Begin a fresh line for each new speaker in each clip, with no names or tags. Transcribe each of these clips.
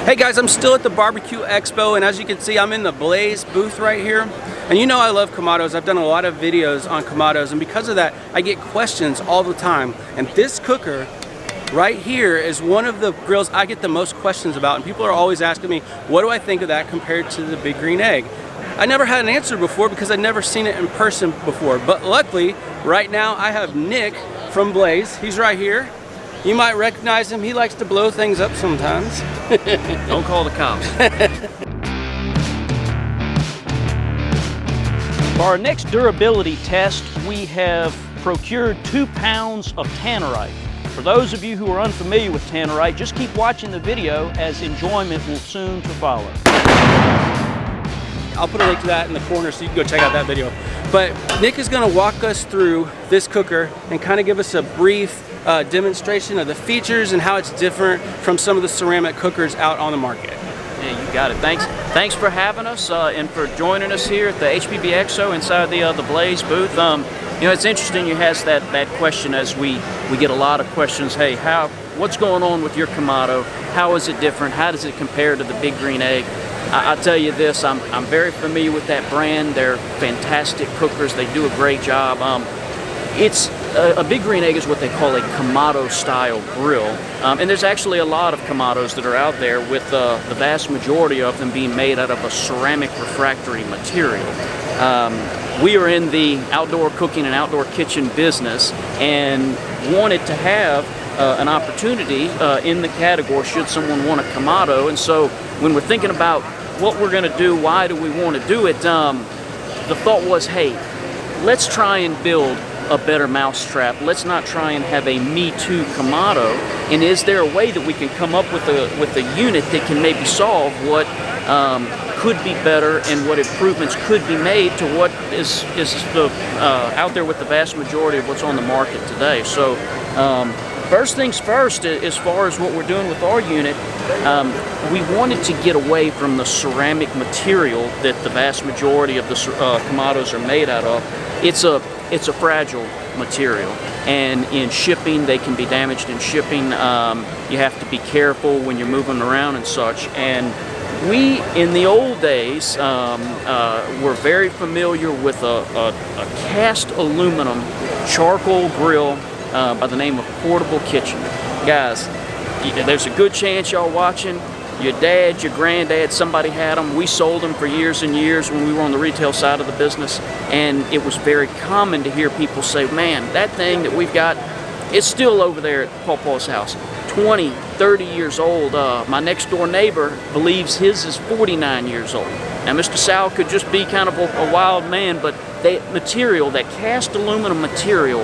Hey guys, I'm still at the Barbecue Expo, and as you can see, I'm in the Blaze booth right here. And you know I love Kamados. I've done a lot of videos on Kamados, and because of that, I get questions all the time. And this cooker right here is one of the grills I get the most questions about, and people are always asking me, what do I think of that compared to the Big Green Egg? I never had an answer before because I'd never seen it in person before. But luckily, right now I have Nick from Blaze. He's right here. You might recognize him. He likes to blow things up sometimes.
Don't call the cops. For our next durability test, we have procured 2 pounds of tannerite. For those of you who are unfamiliar with tannerite, just keep watching the video as enjoyment will soon to follow.
I'll put a link to that in the corner so you can go check out that video. But Nick is going to walk us through this cooker and kind of give us a brief demonstration of the features and how it's different from some of the ceramic cookers out on the market.
Yeah, you got it. Thanks for having us and for joining us here at the HPBExpo inside the Blaze booth. You know, it's interesting you ask that question, as we get a lot of questions. Hey, what's going on with your Kamado? How is it different? How does it compare to the Big Green Egg? I'll tell you this, I'm very familiar with that brand. They're fantastic cookers. They do a great job. It's a Big Green Egg is what they call a Kamado style grill, and there's actually a lot of Kamados that are out there, with the vast majority of them being made out of a ceramic refractory material. We are in the outdoor cooking and outdoor kitchen business and wanted to have an opportunity in the category should someone want a Kamado. And so when we're thinking about what we're going to do, why do we want to do it, the thought was, hey, let's try and build a better mousetrap. Let's not try and have a Me Too Kamado. And is there a way that we can come up with a unit that can maybe solve what could be better and what improvements could be made to what is out there with the vast majority of what's on the market today. So first things first, as far as what we're doing with our unit, we wanted to get away from the ceramic material that the vast majority of the Kamados are made out of. It's a fragile material, and in shipping they can be damaged in shipping. You have to be careful when you're moving around and such. And we, in the old days, were very familiar with a cast aluminum charcoal grill by the name of Portable Kitchen. Guys, there's a good chance y'all watching, your dad, your granddad, somebody had them. We sold them for years and years when we were on the retail side of the business, and it was very common to hear people say, man, that thing that we've got, it's still over there at Pawpaw's house. 20, 30 years old. My next door neighbor believes his is 49 years old. Now, Mr. Sal could just be kind of a wild man, but that material, that cast aluminum material,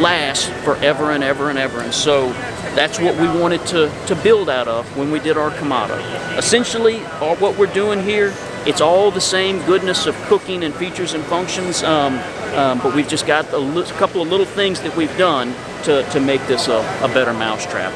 lasts forever and ever and ever. And so that's what we wanted to build out of when we did our Kamado. Essentially, what we're doing here, it's all the same goodness of cooking and features and functions, but we've just got a couple of little things that we've done to make this a better mousetrap.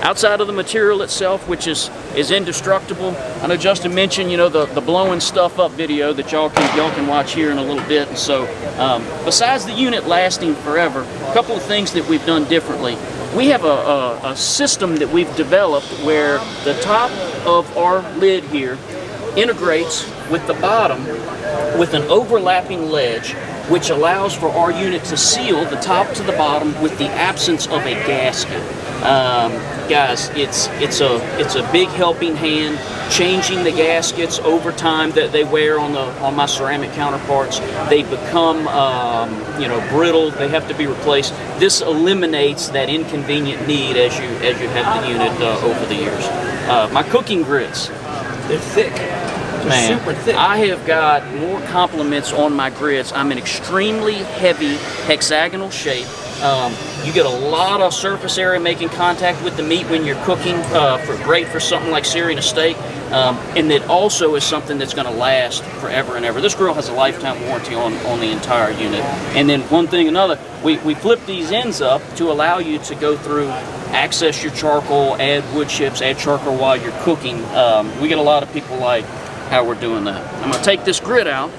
Outside of the material itself, which is indestructible, I know Justin mentioned, you know, the blowing stuff up video that y'all can watch here in a little bit. And so, besides the unit lasting forever, a couple of things that we've done differently. We have a system that we've developed where the top of our lid here integrates with the bottom with an overlapping ledge, which allows for our unit to seal the top to the bottom with the absence of a gasket. Guys, it's a big helping hand changing the gaskets over time that they wear on my ceramic counterparts. They become you know, brittle. They have to be replaced. This eliminates that inconvenient need as you have the unit over the years. My cooking grits, they're thick. Man, super thick. I have got more compliments on my grits. I'm an extremely heavy hexagonal shape. You get a lot of surface area making contact with the meat when you're cooking, great for something like searing a steak, and it also is something that's going to last forever and ever. This grill has a lifetime warranty on the entire unit. And then one thing another, we flip these ends up to allow you to go through, access your charcoal, add wood chips, add charcoal while you're cooking. We get a lot of people like how we're doing that. I'm going to take this grit out.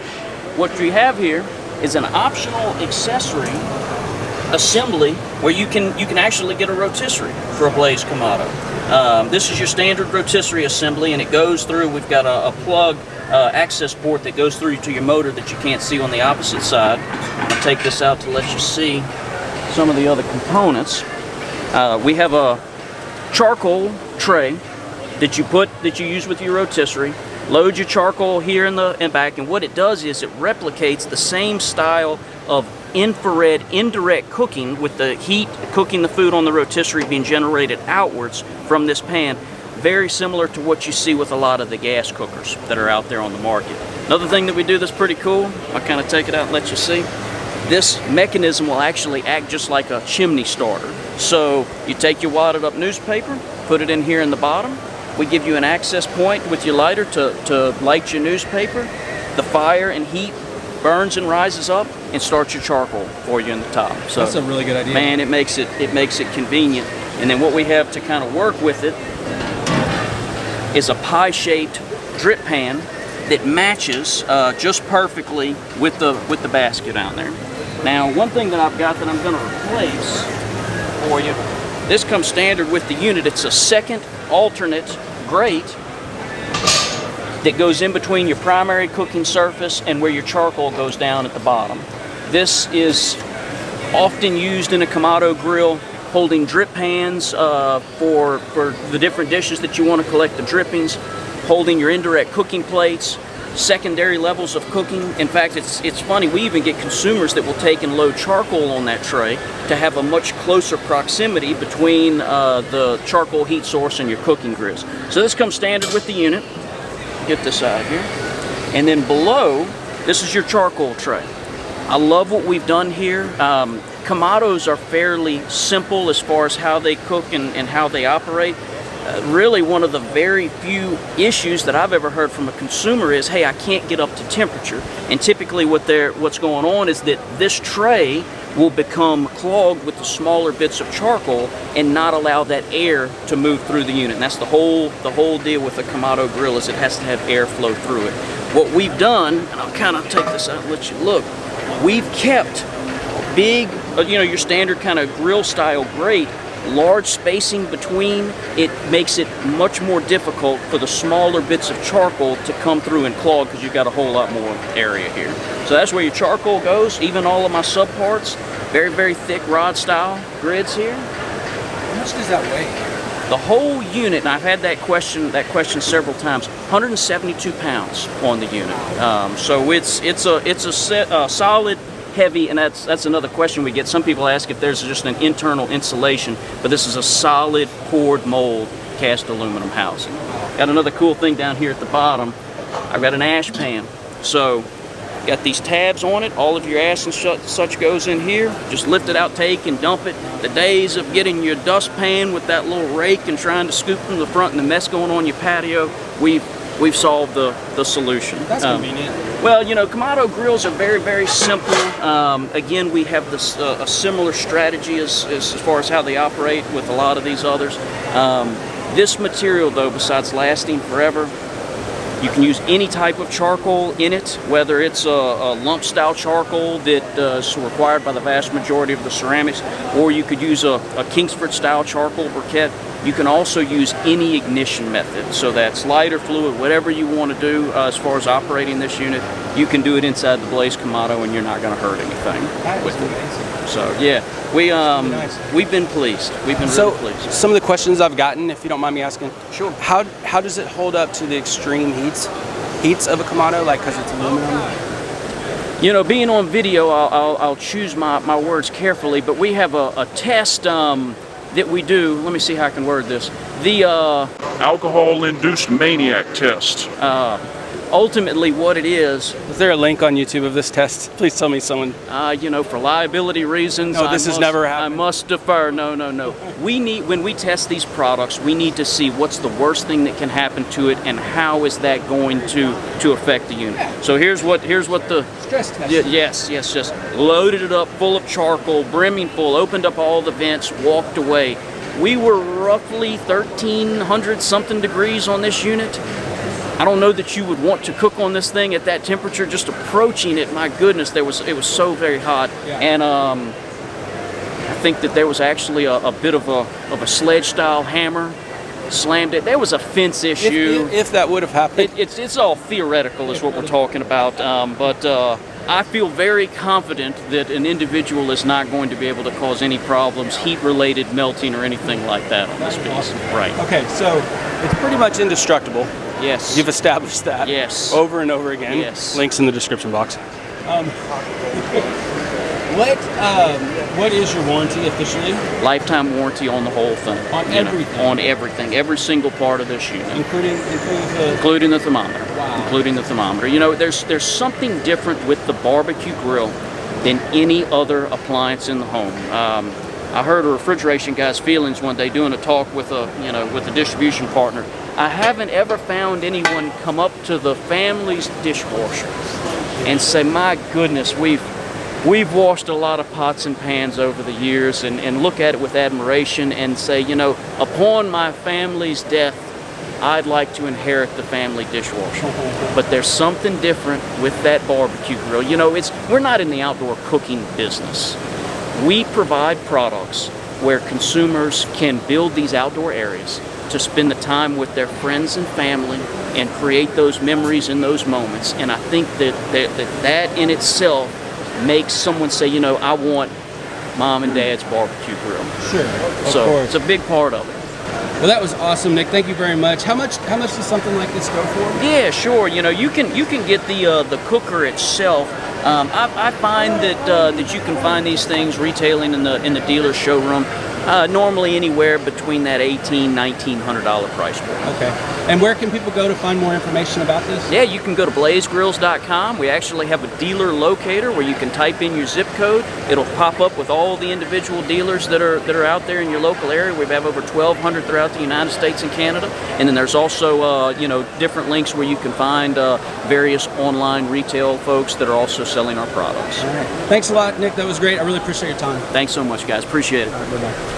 What we have here is an optional accessory assembly where you can actually get a rotisserie for a Blaze Kamado. This is your standard rotisserie assembly, and it goes through. We've got a plug access port that goes through to your motor that you can't see on the opposite side. I'll take this out to let you see some of the other components. We have a charcoal tray that you use with your rotisserie. Load your charcoal here in the back, and what it does is it replicates the same style of infrared indirect cooking, with the heat cooking the food on the rotisserie being generated outwards from this pan, very similar to what you see with a lot of the gas cookers that are out there on the market. Another thing that we do that's pretty cool, I'll kind of take it out and let you see. This mechanism will actually act just like a chimney starter. So you take your wadded up newspaper, put it in here in the bottom. We give you an access point with your lighter to light your newspaper. The fire and heat burns and rises up and starts your charcoal for you in the top. So
that's a really good idea.
Man, it makes it convenient. And then what we have to kind of work with it is a pie-shaped drip pan that matches just perfectly with the basket out there. Now, one thing that I've got that I'm going to replace for you, this comes standard with the unit. It's a second alternate grate that goes in between your primary cooking surface and where your charcoal goes down at the bottom. This is often used in a Kamado grill, holding drip pans for the different dishes that you want to collect the drippings, holding your indirect cooking plates, secondary levels of cooking. In fact, it's funny, we even get consumers that will take and load charcoal on that tray to have a much closer proximity between the charcoal heat source and your cooking grills. So this comes standard with the unit. Get this out of here. And then below, this is your charcoal tray. I love what we've done here. Kamados are fairly simple as far as how they cook and how they operate. Really, one of the very few issues that I've ever heard from a consumer is, hey, I can't get up to temperature. And typically what's going on is that this tray will become clogged with the smaller bits of charcoal and not allow that air to move through the unit. And that's the whole deal with a Kamado grill, is it has to have air flow through it. What we've done, and I'll kind of take this out and let you look, we've kept big, your standard kind of grill style grate, large spacing between. It makes it much more difficult for the smaller bits of charcoal to come through and clog, because you've got a whole lot more area here. So that's where your charcoal goes. Even all of my sub parts, very, very thick rod style grids here.
How much does that weigh?
The whole unit, and I've had that question several times, 172 pounds on the unit. So it's a solid, heavy, and that's another question we get. Some people ask if there's just an internal insulation, but this is a solid poured mold cast aluminum housing. Got another cool thing down here at the bottom. I've got an ash pan. So got these tabs on it. All of your ash and such goes in here. Just lift it out, take and dump it. The days of getting your dustpan with that little rake and trying to scoop from the front and the mess going on your patio, we've solved the solution.
That's convenient.
Well, Kamado grills are very, very simple. Again, we have this a similar strategy as far as how they operate with a lot of these others. This material, though, besides lasting forever, you can use any type of charcoal in it, whether it's a lump style charcoal that is required by the vast majority of the ceramics, or you could use a Kingsford style charcoal briquette. You can also use any ignition method, so that's lighter fluid, whatever you want to do as far as operating this unit, you can do it inside the Blaze Kamado and you're not going to hurt anything.
That is amazing.
So yeah, we've been pleased. We've been really pleased.
Some of the questions I've gotten, if you don't mind me asking,
sure.
How does it hold up to the extreme heats of a Kamado, like because it's aluminum?
Being on video, I'll choose my words carefully, but we have a test that we do. Let me see how I can word this. The
alcohol-induced Maniac test.
Ultimately, what it is
there a link on YouTube of this test? Please tell me someone.
For liability reasons.
No, this has never happened.
I must defer. No. When we test these products, we need to see what's the worst thing that can happen to it, and how is that going to affect the unit. So here's what the
stress test.
Yes, just loaded it up full of charcoal, brimming full, opened up all the vents, walked away. We were roughly 1,300 something degrees on this unit. I don't know that you would want to cook on this thing at that temperature. Just approaching it, my goodness, it was so very hot.
Yeah.
And think that there was actually a bit of a sledge-style hammer, slammed it. There was a fence issue.
If that would have happened.
It's all theoretical is what we're talking about, but I feel very confident that an individual is not going to be able to cause any problems, heat-related melting or anything like that on this piece.
Awesome.
Right.
Okay, so it's pretty much indestructible.
Yes.
You've established that.
Yes.
Over and over again.
Yes.
Links in the description box. What is your warranty officially?
Lifetime warranty on the whole thing.
On everything?
On everything. Every single part of this unit.
Including
the thermometer.
Wow.
Including the thermometer. You know, there's something different with the barbecue grill than any other appliance in the home. I heard a refrigeration guy's feelings one day doing a talk with a distribution partner. I haven't ever found anyone come up to the family's dishwasher and say, my goodness, we've washed a lot of pots and pans over the years, and look at it with admiration and say, you know, upon my family's death, I'd like to inherit the family dishwasher. But there's something different with that barbecue grill. You know, we're not in the outdoor cooking business. We provide products where consumers can build these outdoor areas to spend the time with their friends and family and create those memories in those moments. And I think that in itself makes someone say, you know, I want mom and dad's barbecue grill.
Sure, of
so
course.
It's a big part of it.
Well, that was awesome, Nick. Thank you very much. How much does something like this go for?
Yeah, sure. You know, you can get the cooker itself. I find that you can find these things retailing in the dealer's showroom. Normally anywhere between that $1,800–$1,900 price point.
Okay. And where can people go to find more information about this?
Yeah, you can go to blazegrills.com. We actually have a dealer locator where you can type in your zip code. It'll pop up with all the individual dealers that are out there in your local area. We have over 1,200 throughout the United States and Canada. And then there's also different links where you can find various online retail folks that are also selling our products.
All right. Thanks a lot, Nick. That was great. I really appreciate your time.
Thanks so much, guys. Appreciate it.
All right, bye-bye.